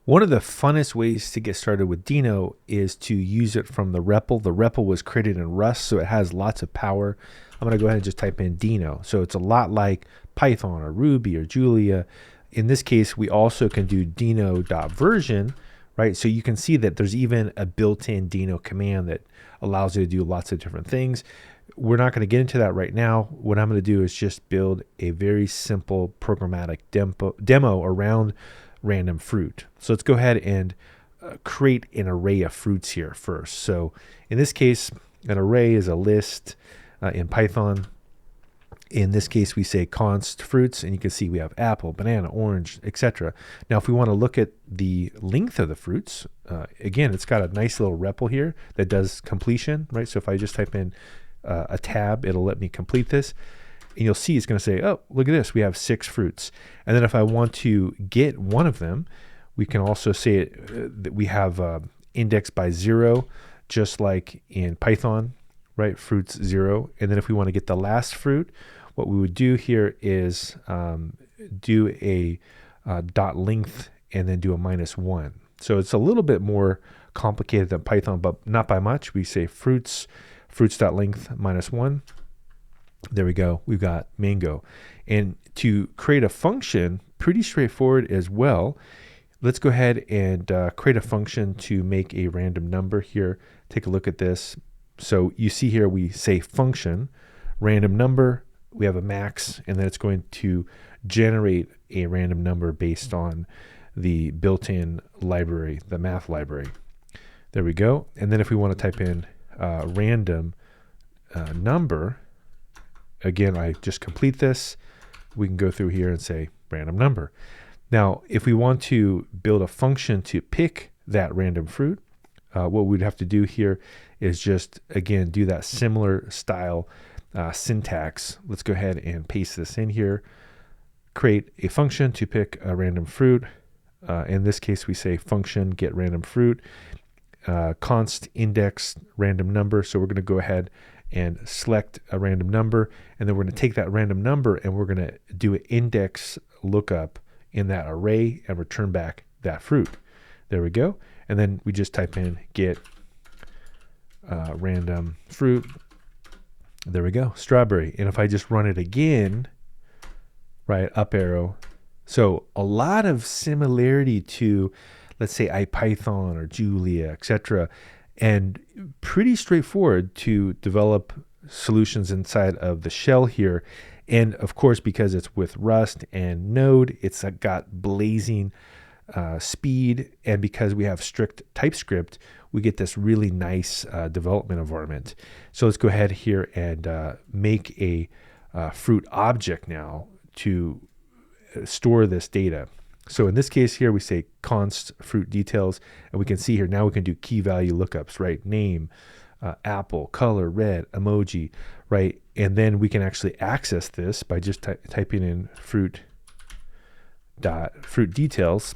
One of the funnest ways to get started with Deno is to use it from the REPL. The REPL was created in Rust, so it has lots of power. I'm going to go ahead and just type in Deno. So it's a lot like Python or Ruby or Julia. In this case, we also can do Deno.version, right? So you can see that there's even a built-in Deno command that allows you to do lots of different things. We're not going to get into that right now. What I'm going to do is just build a very simple programmatic demo around random fruit. So let's go ahead and create an array of fruits here first. So in this case, an array is a list in Python. In this case, we say const fruits, and you can see we have apple, banana, orange, etc. Now, if we want to look at the length of the fruits, again, it's got a nice little REPL here that does completion, right? So if I just type in a tab, it'll let me complete this. And you'll see it's going to say, oh, look at this. We have 6 fruits. And then if I want to get one of them, we can also say that we have indexed by 0, just like in Python, right? Fruits 0. And then if we want to get the last fruit, what we would do here is do a dot length and then do a -1. So it's a little bit more complicated than Python, but not by much. We say fruits.length -1. There we go. We've got mango. And to create a function, pretty straightforward as well. Let's go ahead and create a function to make a random number here. Take a look at this. So you see here we say function, random number, we have a max, and then it's going to generate a random number based on the built-in library, the math library. There we go. And then if we want to type in random number, again, I just complete this. We can go through here and say random number. Now, if we want to build a function to pick that random fruit, what we'd have to do here is just, again, do that similar style syntax. Let's go ahead and paste this in here. Create a function to pick a random fruit. In this case, we say function get random fruit, const index random number. So we're going to go ahead and select a random number, and then we're going to take that random number and we're going to do an index lookup in that array and return back that fruit. There we go. And then we just type in get random fruit. There we go, strawberry. And if I just run it again, right, up arrow. So a lot of similarity to, let's say, IPython or Julia, etc., and pretty straightforward to develop solutions inside of the shell here. And of course, because it's with Rust and Node, it's got blazing speed. And because we have strict TypeScript, we get this really nice development environment. So let's go ahead here and make a fruit object now to store this data. So in this case here, we say const fruit details, and we can see here now we can do key value lookups, right? Name, apple, color, red, emoji, right? And then we can actually access this by just typing in fruit details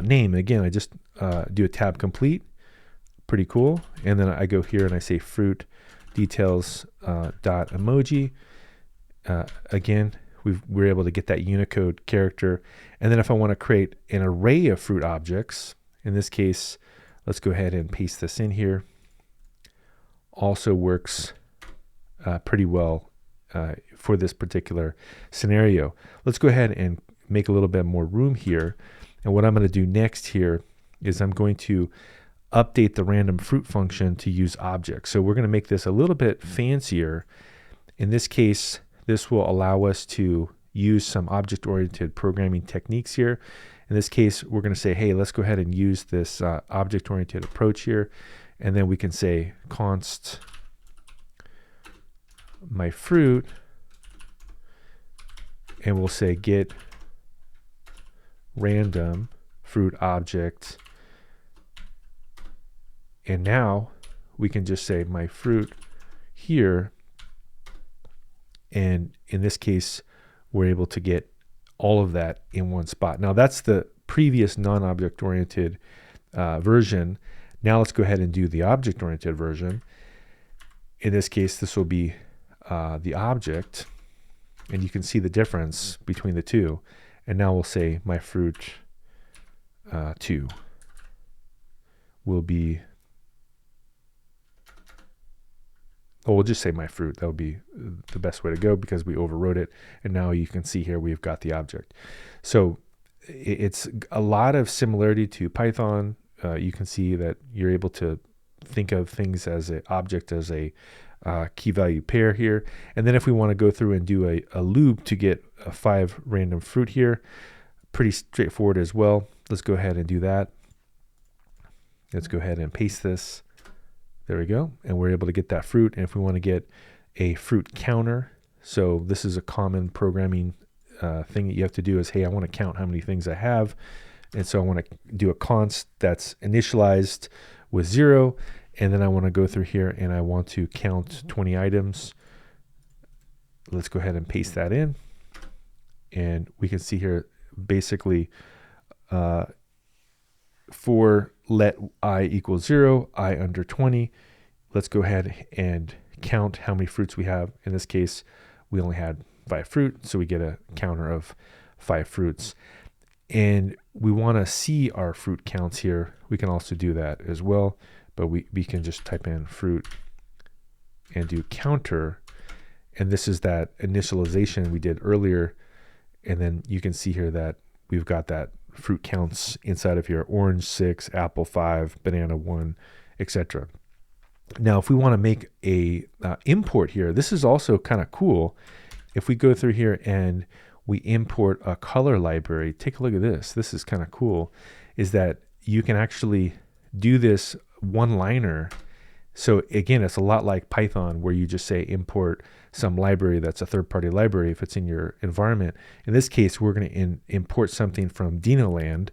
name. Again, I just do a tab complete, pretty cool. And then I go here and I say fruit details emoji. Again, we're able to get that Unicode character. And then if I want to create an array of fruit objects, in this case, let's go ahead and paste this in here. Also works pretty well for this particular scenario. Let's go ahead and make a little bit more room here. And what I'm going to do next here is I'm going to update the random fruit function to use objects. So we're going to make this a little bit fancier. In this case, this will allow us to use some object-oriented programming techniques here. In this case, we're going to say, hey, let's go ahead and use this object-oriented approach here. And then we can say const my fruit, and we'll say get random fruit object. And now we can just say my fruit here. And in this case, we're able to get all of that in one spot. Now that's the previous non-object oriented version. Now let's go ahead and do the object oriented version. In this case, this will be the object, and you can see the difference between the two. And now we'll say my fruit 2 will be, well, we'll just say my fruit. That would be the best way to go because we overrode it. And now you can see here we've got the object. So it's a lot of similarity to Python. You can see that you're able to think of things as an object, as a key value pair here. And then if we want to go through and do a loop to get a 5 random fruit here, pretty straightforward as well. Let's go ahead and do that. Let's go ahead and paste this. There we go. And we're able to get that fruit. And if we want to get a fruit counter, so this is a common programming thing that you have to do is, hey, I want to count how many things I have. And so I want to do a const that's initialized with 0. And then I want to go through here and I want to count 20 items. Let's go ahead and paste that in. And we can see here basically for let I equal 0, I under 20. Let's go ahead and count how many fruits we have. In this case, we only had 5 fruit, so we get a counter of 5 fruits. And we want to see our fruit counts here. We can also do that as well, but we can just type in fruit and do counter. And this is that initialization we did earlier. And then you can see here that we've got that fruit counts inside of here: orange 6, apple 5, banana 1, etc. Now, if we want to make a import here, this is also kind of cool. If we go through here and we import a color library, take a look at this. This is kind of cool, is that you can actually do this one-liner. So again, it's a lot like Python where you just say import some library that's a third-party library if it's in your environment. In this case, we're going to import something from Deno land,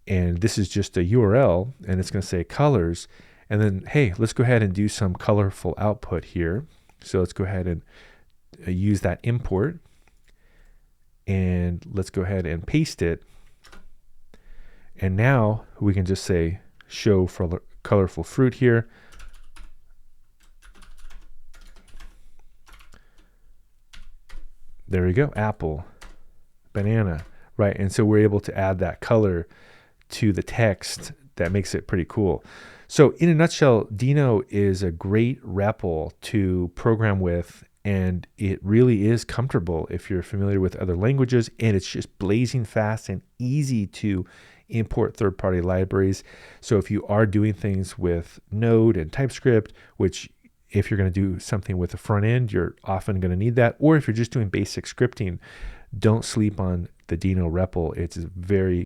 and this is just a URL, and it's going to say colors. And then, hey, let's go ahead and do some colorful output here. So let's go ahead and use that import, and let's go ahead and paste it. And now we can just say show for colorful fruit here. There we go, apple, banana, right? And so we're able to add that color to the text. That makes it pretty cool. So in a nutshell, Deno is a great REPL to program with, and it really is comfortable if you're familiar with other languages, and it's just blazing fast and easy to import third-party libraries. So if you are doing things with Node and TypeScript, which if you're going to do something with the front end, you're often going to need that. Or if you're just doing basic scripting, don't sleep on the Deno REPL. It's very